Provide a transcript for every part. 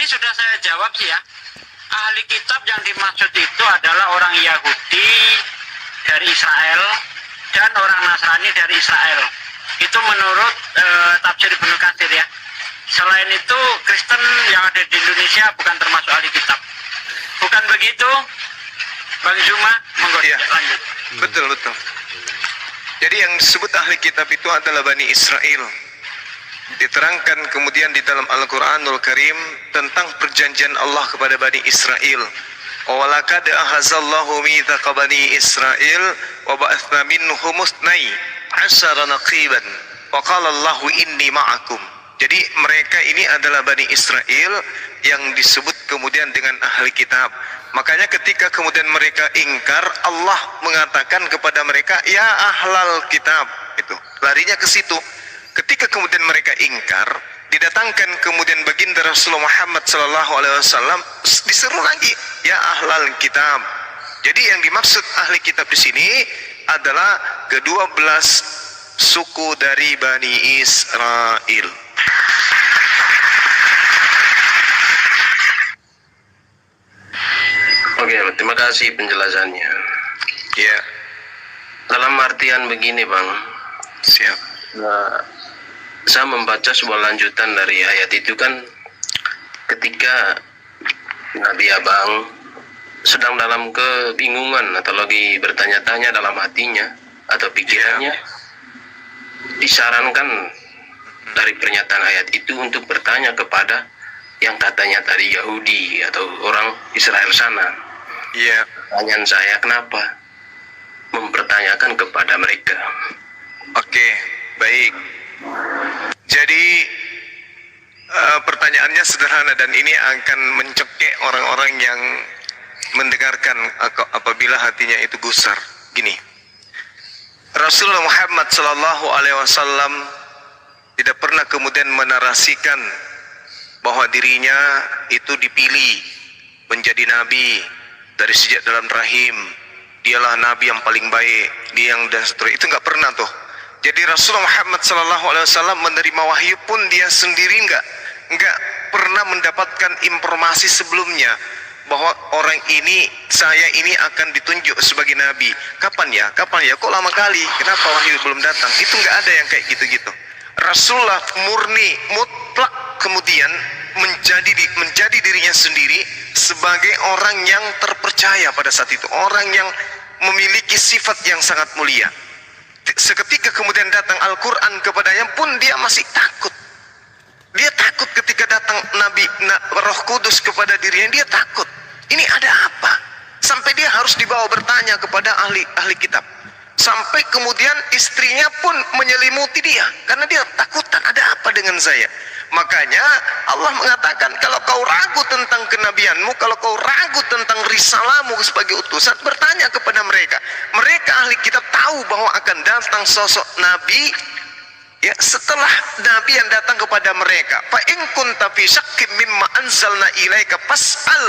Tadi sudah saya jawab sih ya. Ahli kitab yang dimaksud itu adalah orang Yahudi dari Israel dan orang Nasrani dari Israel. Itu menurut tafsir Ibnu Katsir ya. Selain itu Kristen yang ada di Indonesia bukan termasuk ahli kitab. Bukan begitu, Bang Zuma? Monggo ya, lanjut. Betul. Jadi yang disebut ahli kitab itu adalah Bani Israel. Diterangkan kemudian di dalam Al-Quranul Karim tentang perjanjian Allah kepada Bani Israel. وَلَقَدْ أَخَذَ اللَّهُ مِيثَاقَ بَنِي إِسْرَائِيلَ وَبَعَثْنَا مِنْهُمُ اثْنَيْ عَشَرَ نَقِيبًا وَقَالَ اللَّهُ إِنِّي مَعَكُمْ. Jadi mereka ini adalah Bani Israel yang disebut kemudian dengan ahli kitab. Makanya ketika kemudian mereka ingkar, Allah mengatakan kepada mereka, ya ahlal kitab. Itu larinya ke situ. Ketika kemudian mereka ingkar, didatangkan kemudian baginda Rasulullah Muhammad SAW diseru lagi, ya ahlal kitab. Jadi yang dimaksud ahli kitab di sini adalah ke-12 suku dari Bani Israel. Oke, terima kasih penjelasannya. Ya. Dalam artian begini, Bang. Siap. Nah, saya membaca sebuah lanjutan dari ayat itu kan ketika Nabi Abang sedang dalam kebingungan atau lagi bertanya-tanya dalam hatinya atau pikirannya, disarankan dari pernyataan ayat itu untuk bertanya kepada yang katanya tadi Yahudi atau orang Israel sana. Iya. Pertanyaan saya, kenapa mempertanyakan kepada mereka? Oke, baik. Jadi pertanyaannya sederhana dan ini akan mencekik orang-orang yang mendengarkan apabila hatinya itu gusar. Gini, Rasulullah Muhammad SAW tidak pernah kemudian menarasikan bahwa dirinya itu dipilih menjadi nabi dari sejak dalam rahim. Dialah nabi yang paling baik, dia yang dan seterusnya. Itu nggak pernah tuh. Jadi Rasulullah Muhammad SAW menerima wahyu pun dia sendiri nggak pernah mendapatkan informasi sebelumnya bahwa orang ini, saya ini akan ditunjuk sebagai nabi. Kapan ya? Kok lama kali? Kenapa wahyu belum datang? Itu nggak ada yang kayak gitu-gitu. Rasulullah murni mutlak kemudian menjadi dirinya sendiri sebagai orang yang terpercaya pada saat itu, orang yang memiliki sifat yang sangat mulia. Seketika kemudian datang Al-Quran kepadanya pun dia masih takut. Dia takut ketika datang Roh Kudus kepada dirinya, dia takut. Ini ada apa? Sampai dia harus dibawa bertanya kepada ahli kitab. Sampai kemudian istrinya pun menyelimuti dia karena dia takutan, ada apa dengan saya? Makanya Allah mengatakan, kalau kau ragu tentang kenabianmu, kalau kau ragu tentang risalahmu sebagai utusan, bertanya kepada mereka. Mereka ahli kitab tahu bahwa akan datang sosok nabi ya setelah nabi yang datang kepada mereka. Fa in kunta fi syakkim mimma anzalna ilaika fas'al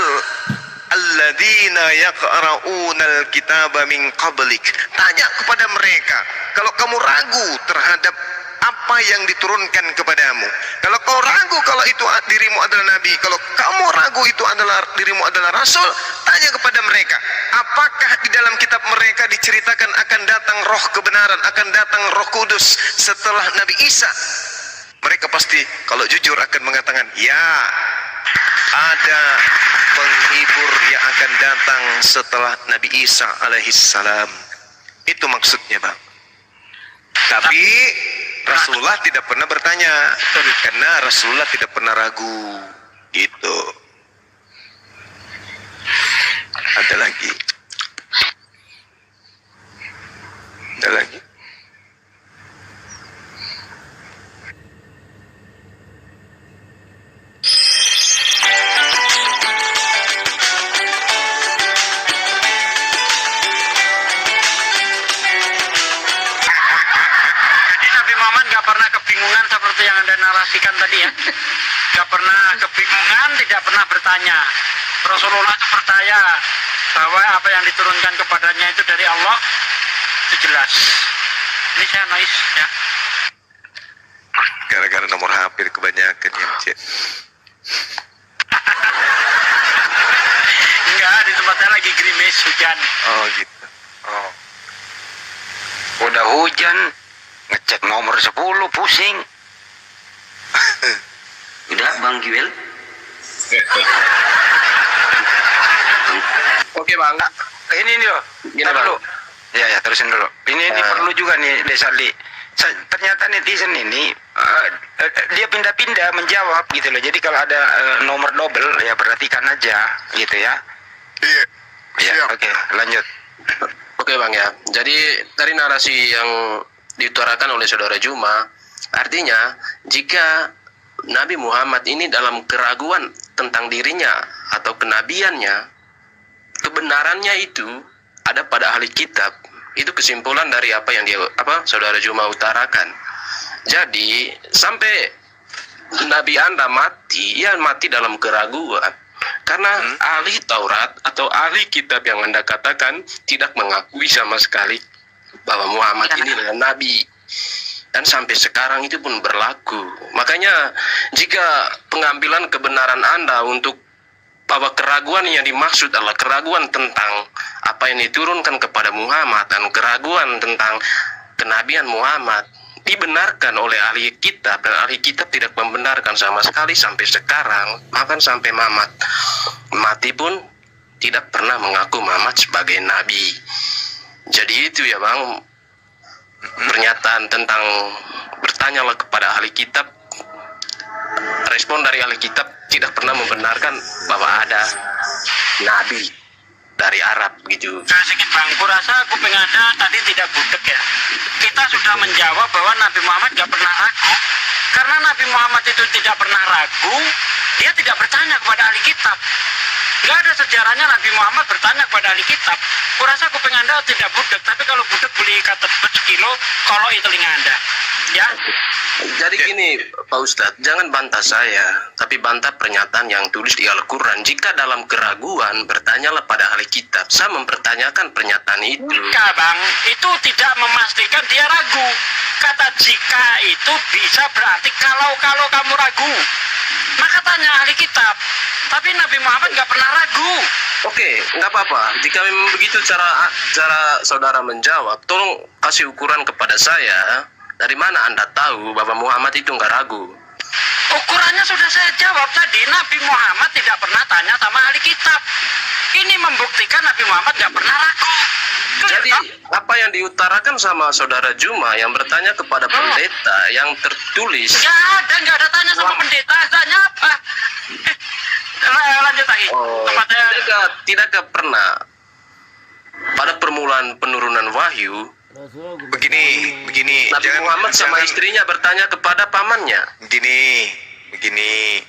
alladzina yaqra'unal kitaba min qablik. Tanya kepada mereka kalau kamu ragu terhadap apa yang diturunkan kepadamu. Kalau kau ragu kalau itu dirimu adalah nabi, kalau kamu ragu itu adalah dirimu adalah rasul, tanya kepada mereka, apakah di dalam kitab mereka diceritakan akan datang roh kebenaran, akan datang Roh Kudus setelah Nabi Isa? Mereka pasti kalau jujur akan mengatakan, ya, ada penghibur yang akan datang setelah Nabi Isa alaihissalam. Itu maksudnya, Bang. Tapi Rasulullah tidak pernah bertanya karena Rasulullah tidak pernah ragu. Gitu. Ada lagi. Pernah kebingungan seperti yang Anda narasikan tadi ya. Gak pernah kebingungan, tidak pernah bertanya. Rasulullah itu percaya bahwa apa yang diturunkan kepadanya itu dari Allah, itu jelas. Ini saya noise ya. Gara-gara nomor HP kebanyakan yang cek. hujan. Oh gitu. Oh. Udah hujan, ngecek nomor 10 pusing. Udah Bang Giwel? Oke bang. Ini nih loh. Gini, Ntar Bang. dulu. Ya terusin dulu. Ini perlu juga nih Desali. Ternyata netizen ini dia pindah-pindah menjawab gitu loh. Jadi kalau ada nomor double ya perhatikan aja gitu ya. Iya. Ya, oke, lanjut. Oke bang ya. Jadi dari narasi yang diutarakan oleh saudara Juma, artinya jika Nabi Muhammad ini dalam keraguan tentang dirinya atau kenabiannya, kebenarannya itu ada pada ahli kitab. Itu kesimpulan dari apa yang saudara Juma utarakan. Jadi sampai Nabi Anda mati, ia mati dalam keraguan. Karena ahli Taurat atau ahli kitab yang Anda katakan tidak mengakui sama sekali bahwa Muhammad ini adalah Nabi. Dan sampai sekarang itu pun berlaku. Makanya jika pengambilan kebenaran Anda untuk bahwa keraguan yang dimaksud adalah keraguan tentang apa yang diturunkan kepada Muhammad dan keraguan tentang kenabian Muhammad dibenarkan oleh ahli kitab, dan ahli kitab tidak membenarkan sama sekali sampai sekarang, bahkan sampai Muhammad mati pun tidak pernah mengaku Muhammad sebagai nabi. Jadi itu ya bang, pernyataan tentang bertanyalah kepada ahli kitab, respon dari ahli kitab tidak pernah membenarkan bahwa ada nabi dari Arab gitu. Sedikit bang, kurasa kuping Anda tadi tidak budek ya. Kita sudah menjawab bahwa Nabi Muhammad nggak pernah ragu. Karena Nabi Muhammad itu tidak pernah ragu, dia tidak bertanya kepada ahli kitab. Nggak ada sejarahnya Nabi Muhammad bertanya kepada ahli kitab. Kurasa kuping Anda tidak budek, tapi kalau budek beli kata sekilo, kalau itu telinga Anda. Ya. Jadi gini Pak Ustadz, jangan bantah saya, tapi bantah pernyataan yang tulis di Al-Quran. Jika dalam keraguan, bertanyalah pada ahli kitab. Saya mempertanyakan pernyataan itu. Enggak bang, itu tidak memastikan dia ragu. Kata jika itu bisa berarti kalau kamu ragu. Maka tanya ahli kitab. Tapi Nabi Muhammad nggak pernah ragu. Oke, nggak apa-apa. Jika memang begitu cara saudara menjawab, tolong kasih ukuran kepada saya. Dari mana Anda tahu bahwa Muhammad itu nggak ragu? Ukurannya sudah saya jawab tadi. Nabi Muhammad tidak pernah tanya sama ahli kitab. Ini membuktikan Nabi Muhammad nggak pernah ragu. Jadi apa yang diutarakan sama saudara Juma yang bertanya kepada pendeta yang tertulis? Nggak ada tanya sama pendeta. Tanya apa? Lanjut lagi. Tidakkah pernah pada permulaan penurunan wahyu Begini, Nabi Muhammad sama istrinya bertanya kepada pamannya? Begini.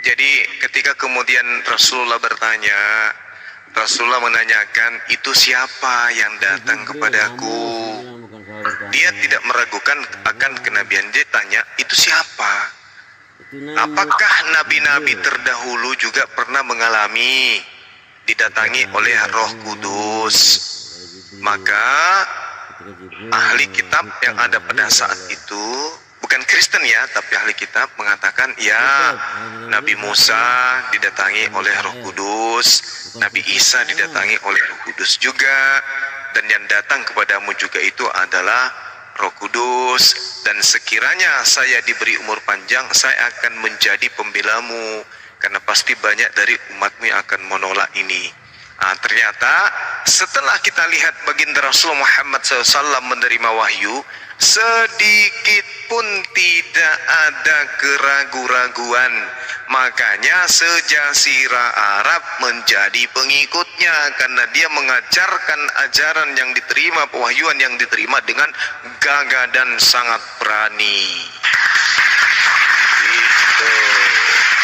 Jadi ketika kemudian Rasulullah bertanya, Rasulullah menanyakan, itu siapa yang datang kepadaku? Dia tidak meragukan akan kenabian. Dia tanya, itu siapa? Apakah nabi-nabi terdahulu juga pernah mengalami didatangi oleh Roh Kudus? Maka ahli kitab yang ada pada saat itu, bukan Kristen ya, tapi ahli kitab mengatakan, ya, Nabi Musa didatangi oleh Roh Kudus, Nabi Isa didatangi oleh Roh Kudus juga, dan yang datang kepadamu juga itu adalah Roh Kudus, dan sekiranya saya diberi umur panjang, saya akan menjadi pembelamu, karena pasti banyak dari umatmu yang akan menolak ini. Ternyata setelah kita lihat baginda Rasul Muhammad SAW menerima wahyu, sedikit pun tidak ada keraguan-raguan. Makanya sejazirah Arab menjadi pengikutnya, karena dia mengajarkan ajaran yang diterima, pewahyuan yang diterima dengan gagah dan sangat berani. Gitu.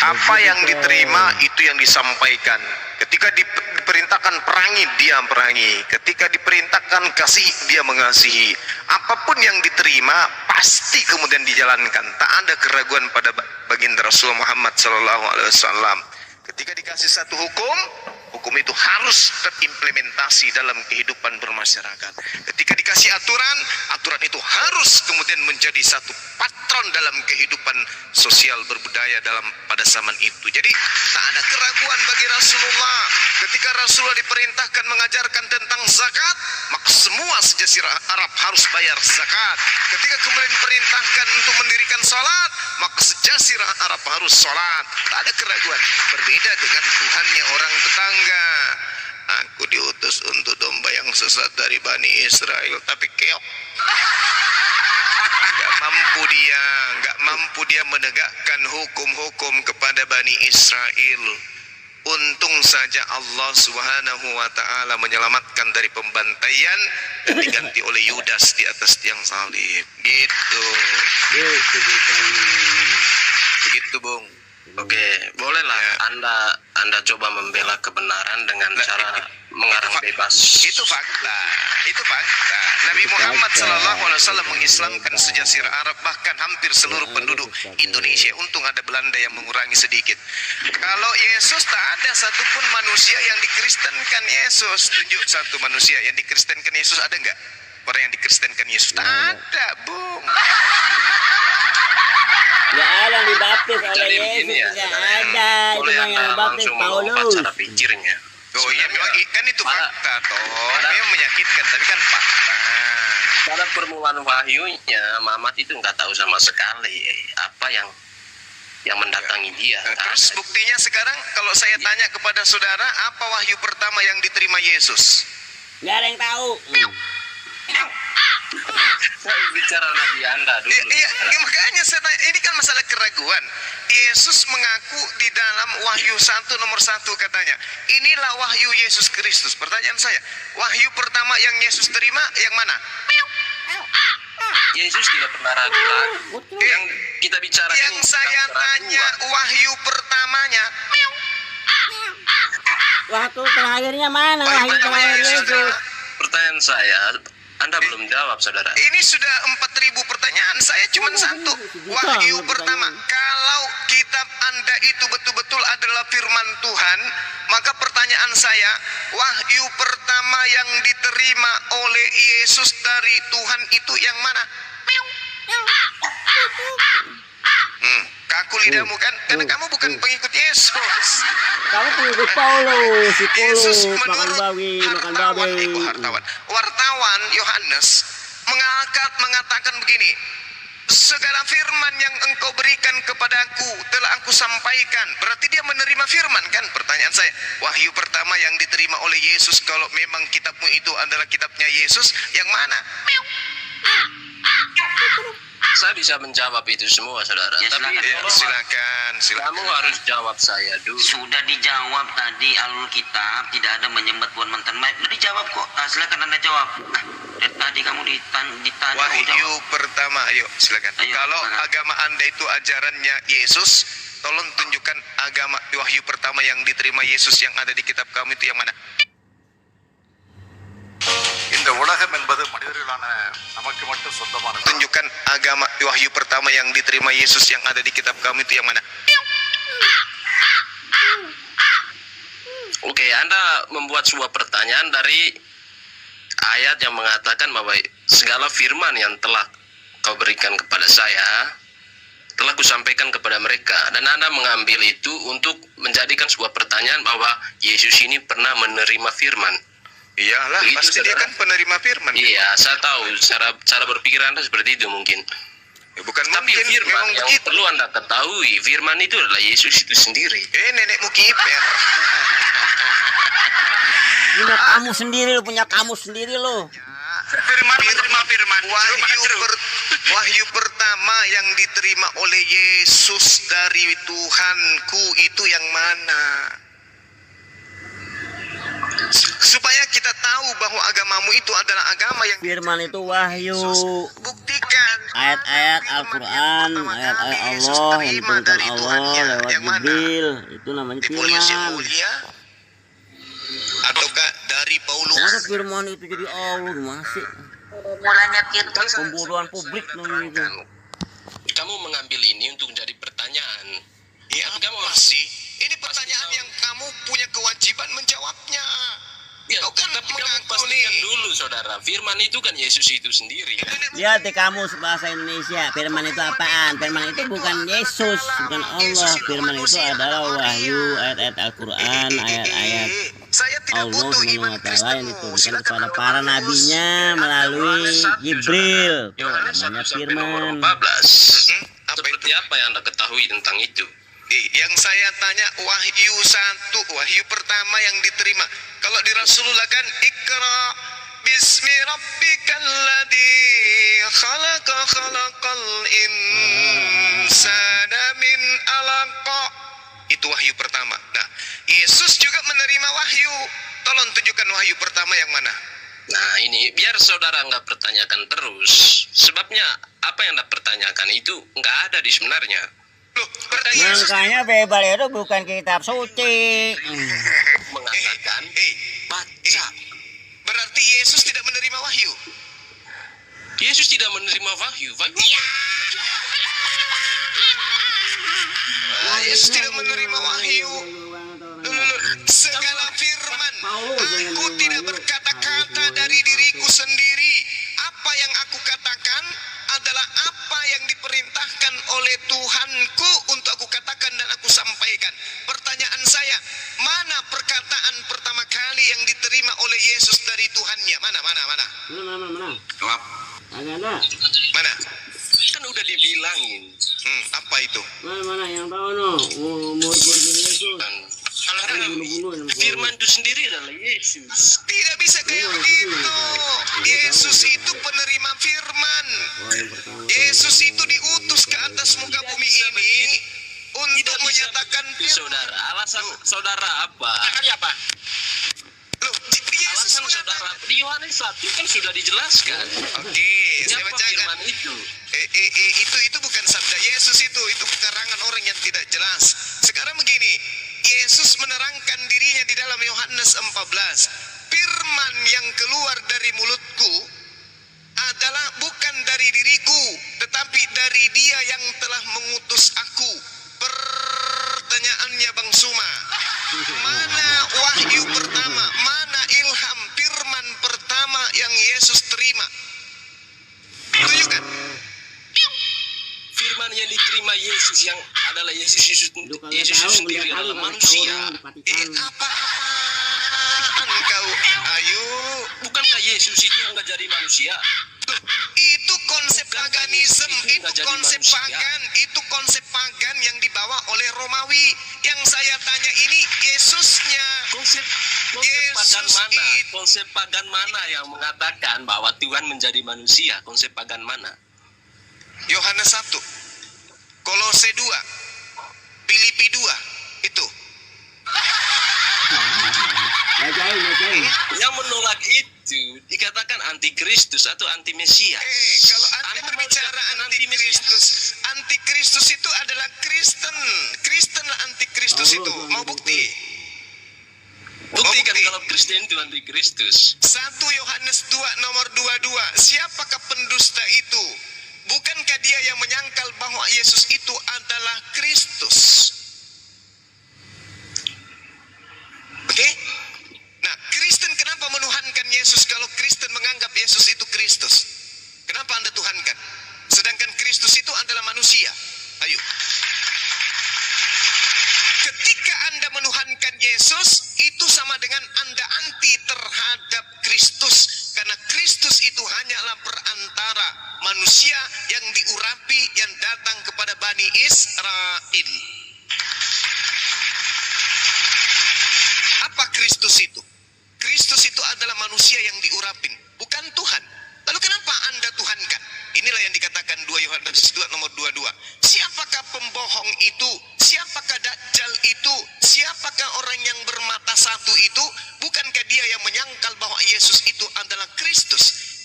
Apa yang diterima itu yang disampaikan. Ketika diperintahkan perangi, dia perangi. Ketika diperintahkan kasih, dia mengasihi. Apapun yang diterima pasti kemudian dijalankan. Tak ada keraguan pada baginda Rasul Muhammad SAW. Ketika dikasih satu hukum, hukum itu harus terimplementasi dalam kehidupan bermasyarakat. Ketika dikasih aturan, aturan itu harus kemudian menjadi satu patron dalam kehidupan sosial berbudaya pada zaman itu. Jadi tak ada keraguan bagi Rasulullah Ketika Rasulullah diperintahkan mengajarkan tentang zakat, maka semua sejazirah Arab harus bayar zakat. Ketika kemudian diperintahkan untuk mendirikan salat, maka sejazirah Arab harus salat. Tak ada keraguan. Berbeda dengan Tuhannya orang tetangga. Aku diutus untuk domba yang sesat dari Bani Israel, tapi keok. Gak mampu dia menegakkan hukum-hukum kepada Bani Israel. Untung saja Allah Subhanahu wa taala menyelamatkan dari pembantaian dan diganti oleh Yudas di atas tiang salib. Gitu. Begitu, Bung. Oke, bolehlah Anda coba membela kebenaran dengan cara mengarang bebas. Itu fakta. Nabi Muhammad SAW mengislamkan sejazirah Arab, bahkan hampir seluruh penduduk Indonesia. Untung ada Belanda yang mengurangi sedikit. Kalau Yesus, tak ada satupun manusia yang dikristenkan Yesus. Tunjuk satu manusia yang dikristenkan Yesus, ada nggak? Orang yang dikristenkan Yesus? Tak ada, Bung. Ya Allah dibaptis oleh Jadi Yesus begini ya, tidak saudara, ada. Itu boleh yang Anda baptis langsung melompat Paulus. cara pikirnya. Oh iya, memang kan itu fakta toh. Memang menyakitkan, tapi kan fakta. Pada permulaan wahyunya, Mamat itu nggak tahu sama sekali apa yang mendatangi dia. Terus buktinya sekarang kalau saya tanya kepada saudara, apa wahyu pertama yang diterima Yesus? Gak ada yang tahu. Saya bicara Nabi Anda dulu. Iya, makanya saya tanya, ini kan masalah keraguan. Yesus mengaku di dalam Wahyu 1 nomor 1 katanya, inilah wahyu Yesus Kristus. Pertanyaan saya, wahyu pertama yang Yesus terima yang mana? Yesus tidak pernah ragu-ragu. Yang kita bicarakan Yang saya tanya wahyu pertamanya. Waktu terakhirnya mana? Wahyu terakhir Yesus. Pertanyaan saya, Anda belum jawab, saudara. Ini sudah 4.000 pertanyaan, saya cuma satu. Wahyu pertama, kalau kitab Anda itu betul-betul adalah firman Tuhan, maka pertanyaan saya, wahyu pertama yang diterima oleh Yesus dari Tuhan itu yang mana? Kaku lidahmu kan? Karena kamu bukan pengikut Yesus. Kamu pengikut Paulus. Si Yesus Paulus makan menurut babi, makan hartawan, babi. wartawan Yohanes mengatakan begini, segala firman yang engkau berikan kepadaku telah aku sampaikan. Berarti dia menerima firman kan? Pertanyaan saya, wahyu pertama yang diterima oleh Yesus, kalau memang kitabmu itu adalah kitabnya Yesus, yang mana? Saya bisa menjawab itu semua, saudara. Ya, Tapi Silakan. kamu harus jawab saya dulu. Sudah dijawab tadi Alkitab tidak ada menyembah Tuhan mantan mayat. Sudah dijawab kok. Silakan Anda jawab. Dari tadi kamu ditanya. Wahyu pertama, ayo silakan. Ayo, Kalau silakan. agama Anda itu ajarannya Yesus, tolong tunjukkan agama wahyu pertama yang diterima Yesus yang ada di kitab kamu itu yang mana? இந்த உலகம் என்பது மனிதர்களான நமக்கு மட்டும் சொந்தமானது. Tunjukkan agama wahyu pertama yang diterima Yesus yang ada di kitab kamu itu yang mana? Oke, Anda membuat sebuah pertanyaan dari ayat yang mengatakan bahwa segala firman yang telah kau berikan kepada saya telah kusampaikan kepada mereka, dan Anda mengambil itu untuk menjadikan sebuah pertanyaan bahwa Yesus ini pernah menerima firman. Iyalah, Begitu, pasti dia saudara. kan penerima firman. Iya, saya tahu cara berpikir Anda seperti itu mungkin. Ya, bukan Tapi mungkin, firman memang yang begitu. perlu Anda ketahui, firman itu adalah Yesus itu sendiri. Nenekmu kiper. Punya kamu sendiri lo, punya kamu sendiri lo. Firman menerima firman. Wahyu pertama yang diterima oleh Yesus dari Tuhanku itu yang mana? Supaya kita tahu bahwa agamamu itu adalah agama yang Firman itu wahyu. buktikan. Ayat-ayat Firman Al-Quran, yang pertama ayat-ayat kali Yesus Allah yang terima diturunkan dari Allah Tuhannya. lewat Yang mana? Jibril. Itu namanya Paulus yang firman. mulia ataukah dari Paulus? Masa firman itu jadi Allah gimana sih? Mulanya kita. Pembodohan publik namanya itu. Kamu mengambil ini untuk menjadi pertanyaan. Ya, Kamu masih. Ini pertanyaan yang kamu punya kewajiban menjawabnya. Ya, Kau kan tapi kamu mengaku pastikan nih. dulu, saudara. Firman itu kan Yesus itu sendiri. Lihat di kamus bahasa Indonesia, firman itu apaan? Firman itu bukan Yesus, bukan Allah. Firman itu adalah wahyu, ayat-ayat Al-Quran, ayat-ayat Saya tidak Allah butuh Subhanahu iman wa Ta'ala yang Kristenmu. diturunkan Silakan kepada kalau para mau nabinya lurus. melalui Jibril. Tuh, Yohanes 1 namanya sampai nomor firman. 14. Apa Seperti itu? apa yang Anda ketahui tentang itu? Yang saya tanya wahyu 1, wahyu pertama yang diterima. Kalau di Rasulullah kan Iqra bismi rabbikal ladzi khalaqa khalaqal insana min alaqa. Itu wahyu pertama. Nah, Yesus juga menerima wahyu. Tolong tunjukkan wahyu pertama yang mana? Nah ini biar saudara nggak pertanyakan terus. Sebabnya apa yang Anda pertanyakan itu nggak ada di sebenarnya. Loh, berarti Yesus Makanya Bible itu bukan kitab suci. Mengatakan baca. berarti Yesus tidak menerima wahyu. Yesus tidak menerima wahyu. Yesus tidak menerima wahyu. Segala firman, aku tidak berkata-kata dari diriku sendiri. Apa yang aku katakan adalah apa yang diperintahkan oleh Tuhanku untuk aku katakan dan aku sampaikan. Pertanyaan saya, mana perkataan pertama kali yang diterima oleh Yesus dari Tuhannya? Mana? Mana? Jawab. Mana? Kan udah dibilangin. Apa itu? Mana yang tahu no? Umur Yesus. Firman itu sendiri adalah Yesus. Tidak bisa kayak begitu. Yesus itu penerima firman. Yesus itu diutus ke atas muka bumi ini untuk menyatakan firman. Saudara, alasan saudara apa? Apa? Loh, Yesus Alasan saudara di Yohanes 1 kan sudah dijelaskan. Oke, saya Siapa bacakan. firman itu? Itu bukan sabda Yesus itu karangan orang yang tidak jelas. Sekarang begini, Yesus menerangkan dirinya di dalam Yohanes 14. Firman yang keluar dari mulutku adalah bukan dari diriku, tetapi dari Dia yang telah mengutus aku. Pertanyaannya Bang Suma, mana wahyu pertama, mana ilham firman pertama yang Yesus terima? Tunjukkan. Firman yang diterima Yesus yang adalah Yesus itu sendiri adalah manusia. Apa-apaan kau? Ayo. Bukankah Yesus itu nggak jadi manusia? Loh, itu konsep Bukan paganisme, Yesus itu itu nggak jadi konsep manusia. pagan, itu konsep pagan yang dibawa oleh Romawi. Yang saya tanya ini Yesusnya. Konsep Yesus pagan mana? itu- Konsep pagan mana yang mengatakan bahwa Tuhan menjadi manusia? Konsep pagan mana? Yohanes 1, Kolose 2, Filipi 2, itu. Bacain. Yang menolak itu dikatakan antikristus atau anti Mesias. Kalau Anda berbicara antikristus, antikristus itu adalah Kristen. Kristenlah antikristus itu. Mau bukti? Buktikan bukti. kalau Kristen itu antikristus. 1 Yohanes 2 nomor 22. Siapakah pendusta itu? Bukankah dia yang menyangkal bahwa Yesus itu adalah Kristus? Oke? Nah, Kristen kenapa menuhankan Yesus kalau Kristen menganggap Yesus itu Kristus? Kenapa Anda tuhankan? Sedangkan Kristus itu adalah manusia. Ayo. Ketika Anda menuhankan Yesus, itu sama dengan Anda anti terhadap Kristus. Karena Kristus itu hanyalah perantara manusia yang diurapi yang datang kepada Bani Israel. Apa Kristus itu? Kristus itu adalah manusia yang diurapin, bukan Tuhan. Lalu kenapa Anda tuhankan? Inilah yang dikatakan 2 Yohanes 2 nomor 22. Siapakah pembohong itu? Siapakah Dajjal itu? Siapakah orang yang bermata satu itu? Bukankah dia yang menyangkal bahwa Yesus itu adalah Kristus?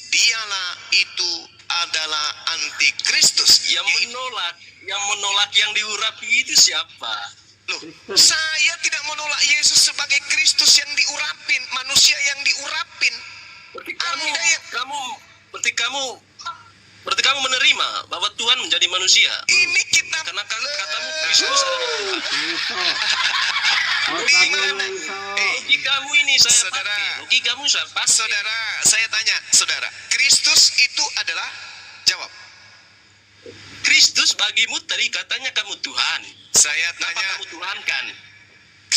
Dialah itu adalah antikristus. Yang menolak yang diurapi itu siapa? Loh, saya tidak menolak Yesus sebagai Kristus yang diurapin, manusia yang diurapin. Berarti kamu menerima bahwa Tuhan menjadi manusia. Ini kitab Karena katamu Kristus adalah Tuhan. Logikamu ini saya Saudara. pakai. Logikamu saya pakai. Saudara, saya tanya, saudara, Kristus itu adalah, jawab. Kristus bagimu tadi katanya kamu Tuhan. Saya Kenapa tanya, kamu tuhankan?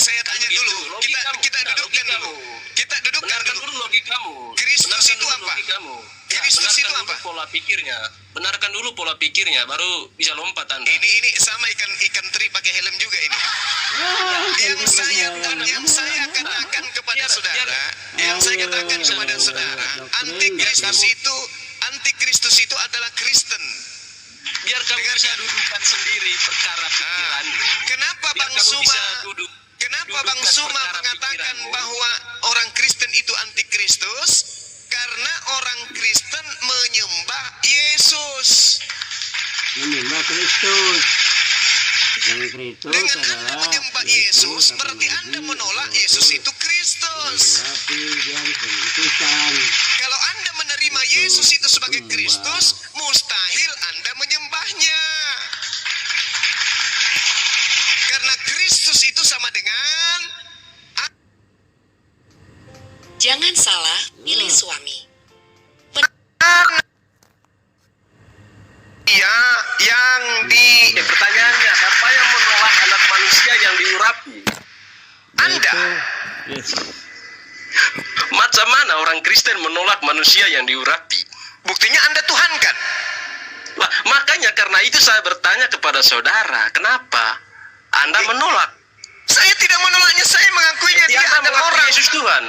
saya tanya Gitu, dulu. Kita logikamu. kita Nah, dudukkan logikamu. dulu. Kita dudukkan Benarkan dulu. dulu logikamu. Kristus Benarkan itu dulu apa? logikamu. Ya, Kristus benarkan itu dulu apa? pola pikirnya. Benarkan dulu pola pikirnya, baru bisa lompat Anda. Ini sama ikan teri pakai helm juga ini. Yang saya katakan kepada saudara, antikristus itu adalah Kristen. Biar kamu bisa dudukan sendiri perkara pikiranmu. Kenapa Biar Bang kamu Suma? bisa Kenapa dudukan Bang Suma perkara mengatakan pikiranmu. bahwa orang Kristen itu antikristus? Karena orang Kristen menyembah Yesus. Menyembah Kristus. Yang Kristus Dengan Anda adalah menyembah Yesus, berarti Anda menolak Yesus itu Kristus. Tapi dia dikhususkan. Kalau Anda menerima Yesus itu sebagai Kristus, mustahil Anda menyembahnya. Karena Kristus itu sama dengan Jangan salah milih suami. dia yang di Pertanyaannya, siapa yang menolak anak manusia yang diurapi? Anda. Yesus. Macam mana orang Kristen menolak manusia yang diurapi? Buktinya Anda Tuhan kan? Lah, makanya karena itu saya bertanya kepada saudara, kenapa Anda menolak? Saya tidak menolaknya, saya mengakuinya dia Anda adalah mengaku orang. Yesus Tuhan.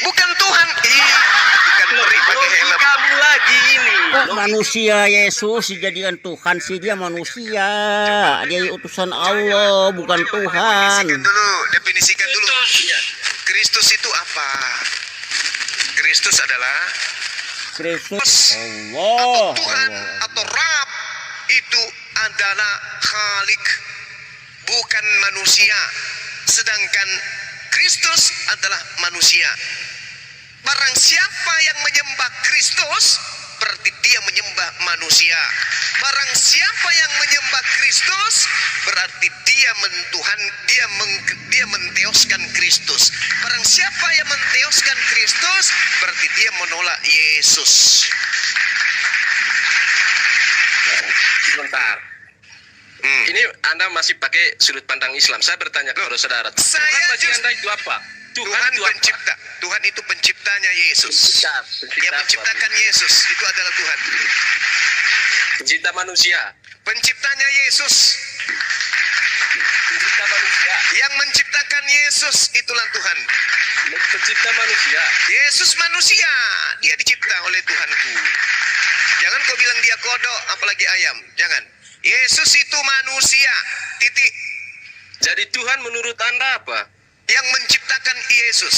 Bukan Tuhan. Bukan teri pakai helm. Kamu lagi ini. Kok manusia Yesus dijadikan Tuhan sih? Dia manusia. Dia utusan Allah, bukan Tuhan. Definisikan dulu. Kristus itu apa? Kristus adalah Kristus atau Allah. Tuhan atau Rab itu adalah Khalik, bukan manusia. Sedangkan Kristus adalah manusia. Barang siapa yang menyembah Kristus, berarti dia menyembah manusia. Barang siapa yang menyembah Kristus, berarti dia mentuhan, dia menteoskan Kristus. Barang siapa yang menteoskan Kristus, berarti dia menolak Yesus. Sebentar. Ini Anda masih pakai sudut pandang Islam. Saya bertanya kepada saudara. Tuhan bagi Anda itu apa? Tuhan itu apa? pencipta. Tuhan itu penciptanya Yesus. Pencipta Dia menciptakan Yesus. Itu adalah Tuhan. Pencipta manusia. Penciptanya Yesus. Pencipta manusia. Yang menciptakan Yesus itulah Tuhan. Pencipta manusia. Yesus manusia. Dia dicipta oleh Tuhanku. Jangan kau bilang dia kodok, apalagi ayam. Jangan. Yesus itu manusia. Titik. Jadi Tuhan menurut Anda apa? Yang menciptakan Yesus.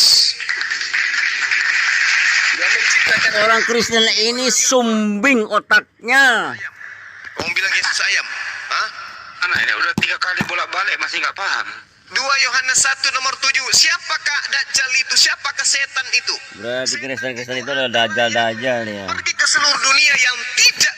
Yang menciptakan Orang Kristen ini sumbing otaknya. Kau bilang Yesus ayam. Hah? Anak ini udah 3 kali bolak-balik masih nggak paham. 2 Yohanes 1 nomor 7. Siapakah Dajjal itu? Siapakah setan itu? Berarti Kristen itu adalah dajjal-dajjal ya. Pergi ke seluruh dunia yang tidak